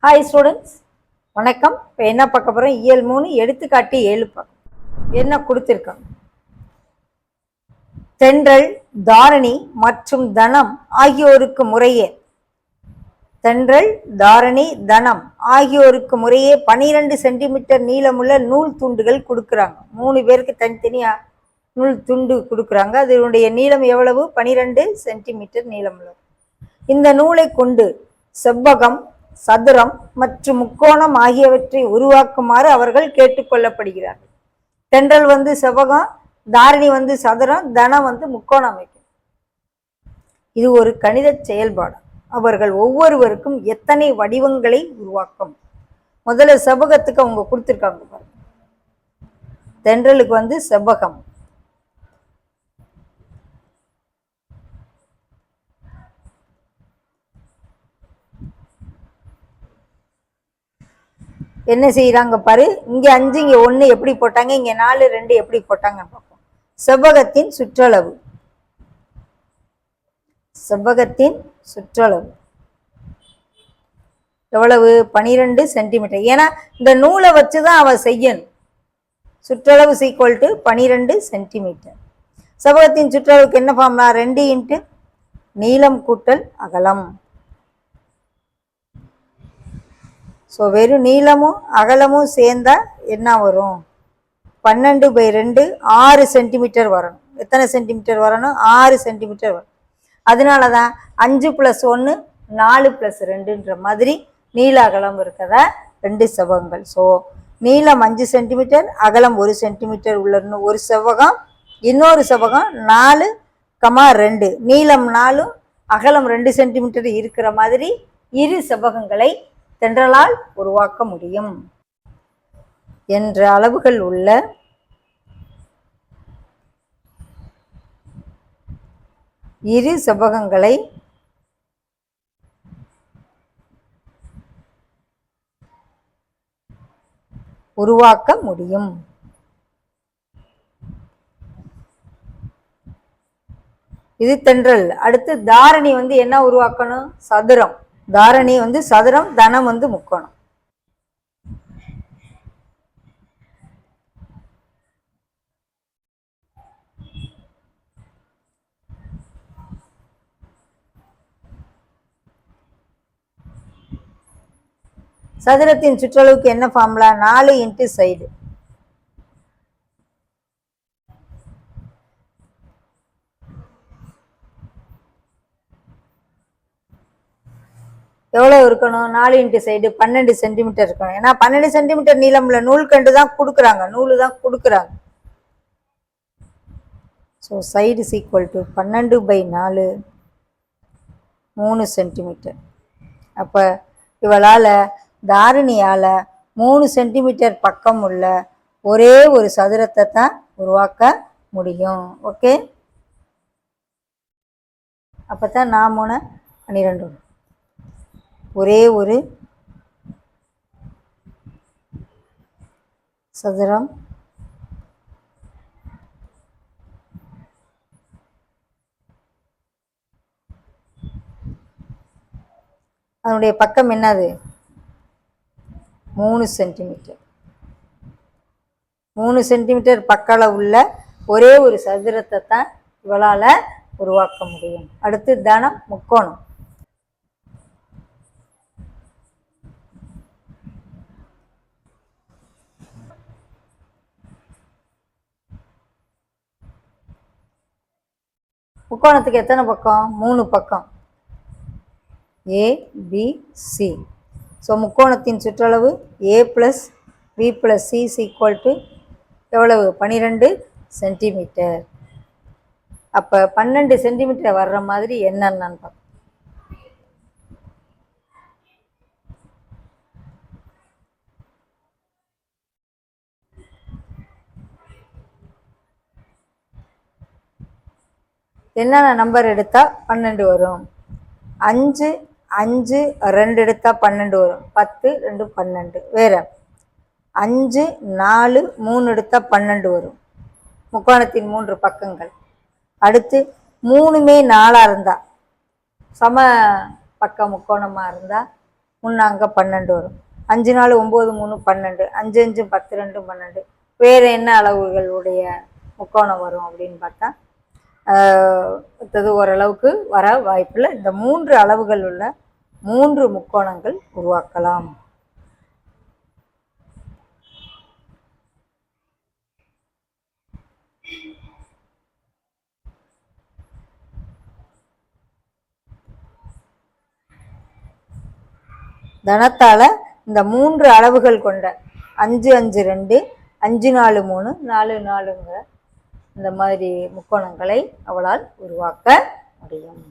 Hi students, வணக்கம். இப்போ என்ன பார்க்க போகிறோம்? இயல் 3 எடுத்துக்காட்டு 7 என்ன கொடுத்துருக்கோம்? தென்றல், தாரணி மற்றும் தனம் ஆகியோருக்கு முறையே 12 சென்டிமீட்டர் நீளமுள்ள நூல் துண்டுகள் கொடுக்குறாங்க. 3 பேருக்கு தனித்தனியா நூல் துண்டு கொடுக்குறாங்க. அதனுடைய நீளம் எவ்வளவு? 12 சென்டிமீட்டர் நீளமுள்ளது. இந்த நூலை கொண்டு செவ்வகம், சதுரம் மற்றும் முக்கோணம் ஆகியவற்றை உருவாக்குமாறு அவர்கள் கேட்டுக்கொள்ளப்படுகிறார்கள். தென்றல் செவ்வகம், தாரணி சதுரம், தனம் முக்கோணம் அமைக்கும். இது ஒரு கணித செயல்பாடு. அவர்கள் ஒவ்வொருவருக்கும் எத்தனை வடிவங்களை உருவாக்கும்? முதல்ல செவ்வகத்துக்கு அவங்க கொடுத்துருக்காங்க பாருங்க. தென்றலுக்கு செவ்வகம், என்ன செய்யறாங்க பாரு. இங்க 5, இங்க 1 எப்படி போட்டாங்க, இங்க 4, 2 எப்படி போட்டாங்கன்னு பார்ப்போம். செவ்வகத்தின் சுற்றளவு, எவ்வளவு? 12 சென்டிமீட்டர். ஏன்னா இந்த நூலை வச்சுதான் அவ செய்யணும். சுற்றளவு = 12 சென்டிமீட்டர். செவ்வகத்தின் சுற்றளவுக்கு என்ன ஃபார்முலா? 2 × நீளம் கூட்டல் அகலம். ஸோ வெறும் நீளமும் அகலமும் சேர்ந்தா என்ன வரும்? 12/2 6 சென்டிமீட்டர் வரணும். எத்தனை சென்டிமீட்டர் வரணும்? 6 சென்டிமீட்டர் வரும். அதனால தான் 5 + 1 4 + 2ன்ற மாதிரி நீள அகலம் இருக்கிறதா 2 செவ்வகங்கள். ஸோ நீளம் 5 சென்டிமீட்டர், அகலம் 1 சென்டிமீட்டர் உள்ள ஒரு செவ்வகம். இன்னொரு செவ்வகம் 4,2, நீளம் 4, அகலம் 2 சென்டிமீட்டர் இருக்கிற மாதிரி இரு செவ்வகங்களை தென்றலால் உருவாக்க முடியும் என்ற அளவுகள் உள்ள இரு செவ்வகங்களை உருவாக்க முடியும். இது தென்றல். அடுத்து தாரணி என்ன உருவாக்கணும்? சதுரம். தாரணி சதுரம், தனம் முக்கோணம். சதுரத்தின் சுற்றளவுக்கு என்ன ஃபார்முலா? 4 × சைடு. எவ்வளவு இருக்கணும்? 4 × சைடு 12 சென்டிமீட்டர் இருக்கணும். ஏன்னா 12 சென்டிமீட்டர் நீளம்ல நூல் கண்டு தான் கொடுக்குறாங்க, நூலு தான் கொடுக்குறாங்க. So side = 12/4 3 centimetre. அப்போ இவளால், தாரணியால் 3 சென்டிமீட்டர் பக்கம் உள்ள ஒரே ஒரு சதுரத்தை தான் உருவாக்க முடியும். ஓகே, அப்போ தான் 4 3 12 ஒரே ஒரு சதுரம் அதனுடைய பக்கம் என்னது? 3 சென்டிமீட்டர். 3 சென்டிமீட்டர் பக்கம் உள்ள ஒரே ஒரு சதுரத்தை தான் இவளால் உருவாக்க முடியும். அடுத்து தனம், முக்கோணம். முக்கோணத்துக்கு எத்தனை பக்கம்? 3 பக்கம். ABC. ஸோ முக்கோணத்தின் சுற்றளவு A + B + C = எவ்வளவு? 12 சென்டிமீட்டர். அப்போ 12 சென்டிமீட்டர் வர்ற மாதிரி என்னன்னு பார்ப்போம். என்னென்ன நம்பர் எடுத்தால் 12 வரும்? 5, 5, 2 எடுத்தால் 12 வரும். 10, 2, 12. வேறு 5, 4, 3 எடுத்தால் 12 வரும். முக்கோணத்தின் 3 பக்கங்கள். அடுத்து 3மே 4 இருந்தால் சம பக்க முக்கோணமாக இருந்தால் முன்னாங்க 12 வரும். 5 4 9 3 12, 5 5 10 2 12. வேறு என்ன அளவுகளுடைய முக்கோணம் வரும் அப்படின்னு பார்த்தா அடுத்தது ஓரளவுக்கு வர வாய்ப்பில்லை. இந்த 3 அளவுகள் உள்ள 3 முக்கோணங்கள் உருவாக்கலாம். தனத்தால் இந்த 3 அளவுகள் கொண்ட 5 5 2, 5 4 3, 4 4ங்கிற இந்த மாதிரி முக்கோணங்களை அவளால் உருவாக்க முடியும்.